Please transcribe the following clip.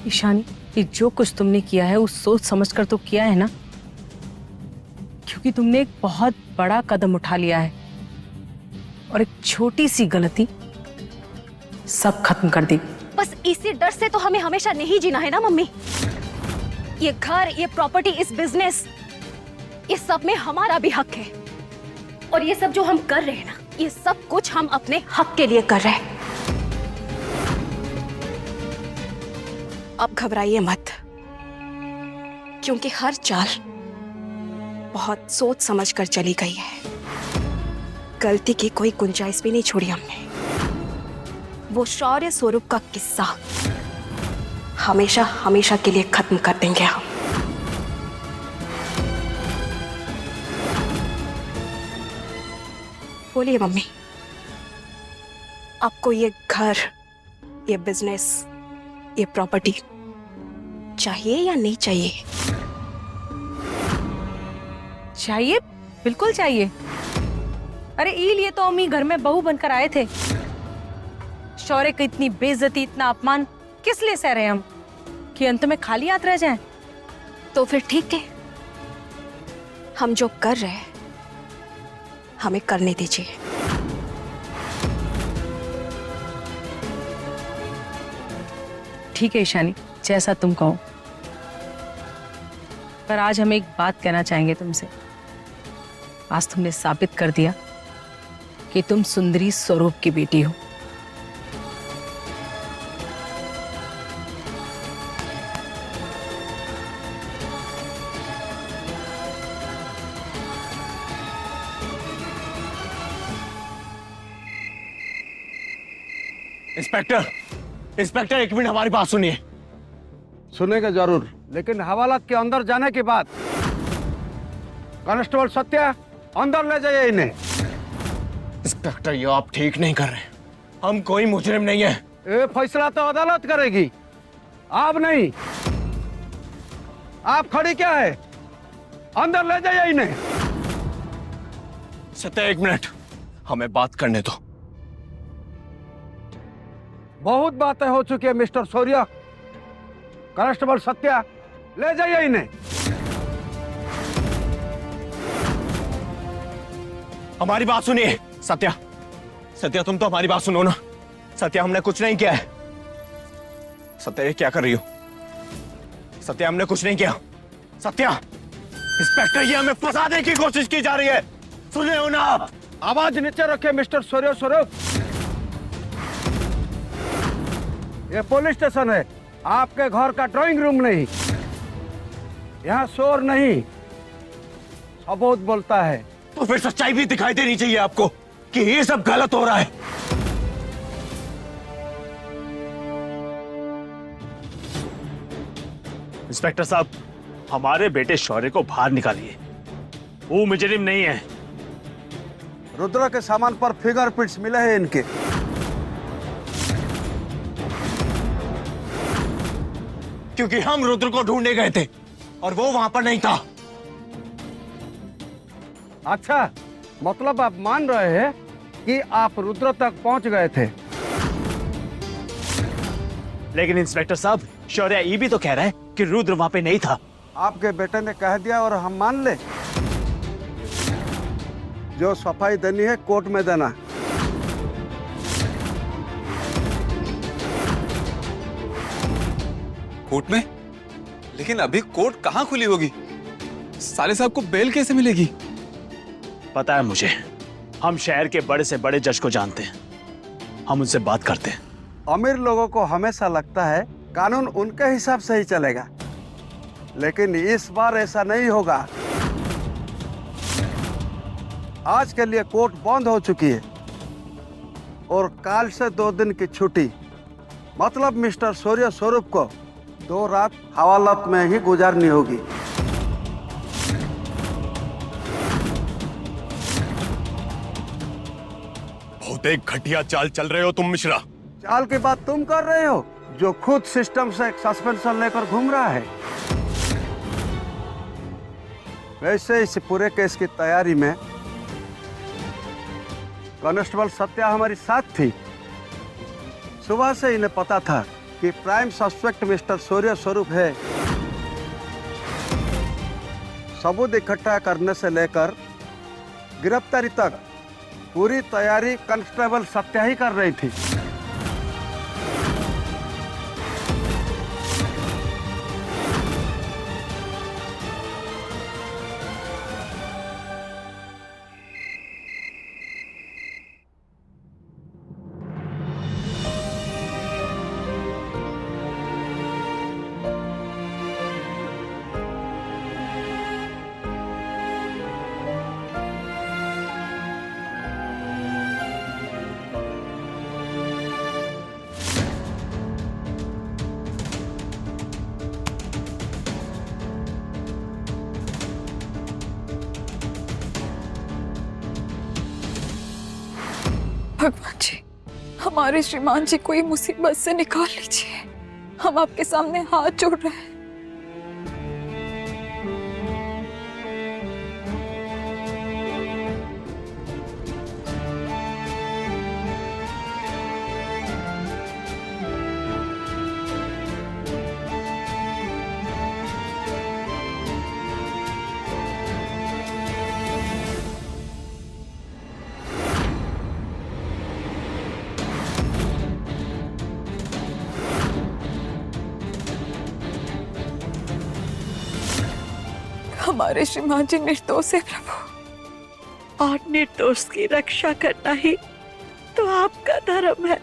ईशानी, ये जो कुछ तुमने किया है उस सोच समझकर तो किया है ना, क्योंकि तुमने एक बहुत बड़ा कदम उठा लिया है और एक छोटी सी गलती सब खत्म कर दी। बस इसी डर से तो हमें हमेशा नहीं जीना है ना मम्मी। ये घर, ये प्रॉपर्टी, इस बिजनेस, ये सब में हमारा भी हक है। और ये सब जो हम कर रहे हैं ना, ये सब कुछ हम अपने हक के लिए कर रहे हैं। अब घबराइए मत, क्योंकि हर चाल बहुत सोच समझ कर चली गई है। गलती की कोई गुंजाइश भी नहीं छोड़ी हमने। वो शौर्य स्वरूप का किस्सा हमेशा हमेशा के लिए खत्म कर देंगे हम। बोलिए मम्मी, आपको ये घर, ये बिजनेस, ये प्रॉपर्टी चाहिए या नहीं चाहिए? चाहिए, बिल्कुल चाहिए। अरे ये तो हम ही घर में बहू बनकर आए थे। शौर्य की इतनी बेइज्जती, इतना अपमान किस लिए सह रहे हैं हम, कि अंत में खाली हाथ रह जाएं? तो फिर ठीक है, हम जो कर रहे हैं हमें करने दीजिए। ठीक है ईशानी, जैसा तुम कहो। पर आज हम एक बात कहना चाहेंगे तुमसे। आज तुमने साबित कर दिया कि तुम सुंदरी स्वरूप की बेटी हो। इंस्पेक्टर, इंस्पेक्टर एक मिनट हमारी बात सुनिए। सुनेगा जरूर, लेकिन हवालात के अंदर जाने के बाद कांस्टेबल सत्या अंदर ले जाइए इन्हें। इंस्पेक्टर, ये आप ठीक नहीं कर रहे। हम कोई मुजरिम नहीं है। ये फैसला तो अदालत करेगी, आप नहीं। आप खड़ी क्या है? अंदर ले जाइए इन्हें। सत्या एक मिनट, हमें बात करने दो। बहुत बातें हो चुकी है मिस्टर शौर्य। कांस्टेबल सत्या, ले जाइए इन्हें। हमारी बात सुनिए। सत्या, सत्या तुम तो हमारी बात सुनो ना। सत्या, हमने कुछ नहीं किया है। सत्या, ये क्या कर रही हो? सत्या, हमने कुछ नहीं किया। सत्या, इंस्पेक्टर, ये हमें फंसाने की कोशिश की जा रही है। सुन रहे हो ना आप? आवाज नीचे रखे मिस्टर शौर्य स्वरूप। ये पुलिस स्टेशन है, आपके घर का ड्राइंग रूम नहीं। यहाँ शोर नहीं, सबूत बोलता है। तो फिर सच्चाई भी दिखाई देनी चाहिए आपको कि ये सब गलत हो रहा है। इंस्पेक्टर साहब, हमारे बेटे शौर्य को बाहर निकालिए। वो मुजरिम नहीं है। रुद्र के सामान पर फिंगरप्रिंट्स मिले हैं इनके। क्योंकि हम रुद्र को ढूंढने गए थे और वो वहां पर नहीं था। अच्छा, मतलब आप मान रहे हैं कि आप रुद्र तक पहुंच गए थे? लेकिन इंस्पेक्टर साहब, शौर्य ये भी तो कह रहा है कि रुद्र वहां पे नहीं था। आपके बेटे ने कह दिया और हम मान ले? जो सफाई देनी है कोर्ट में देना। कोर्ट में? लेकिन अभी कोर्ट कहाँ खुली होगी? साले साहब को बेल कैसे मिलेगी? पता है मुझे, हम शहर के बड़े से बड़े जज को जानते हैं। हम उनसे बात करते हैं। अमीर लोगों को हमेशा लगता है कानून उनके हिसाब से ही चलेगा, लेकिन इस बार ऐसा नहीं होगा। आज के लिए कोर्ट बंद हो चुकी है और काल से 2 दिन की छुट्टी। मतलब मिस्टर शौर्य स्वरूप को 2 रात हवालात में ही गुजारनी होगी। बहुत एक घटिया चाल चल रहे हो तुम मिश्रा। चाल की बात तुम कर रहे हो, जो खुद सिस्टम से एक सस्पेंशन लेकर घूम रहा है। वैसे इस पूरे केस की तैयारी में कांस्टेबल सत्या हमारी साथ थी। सुबह से इन्हें पता था कि प्राइम सस्पेक्ट मिस्टर सूर्य स्वरूप है। सबूत इकट्ठा करने से लेकर गिरफ्तारी तक पूरी तैयारी कांस्टेबल सत्या ही कर रही थी। भगवान जी, हमारे श्रीमान जी को ये मुसीबत से निकाल लीजिए। हम आपके सामने हाथ जोड़ रहे हैं। हमारे श्रीमान जी निर्दोष है प्रभु, और निर्दोष की रक्षा करना ही तो आपका धर्म है।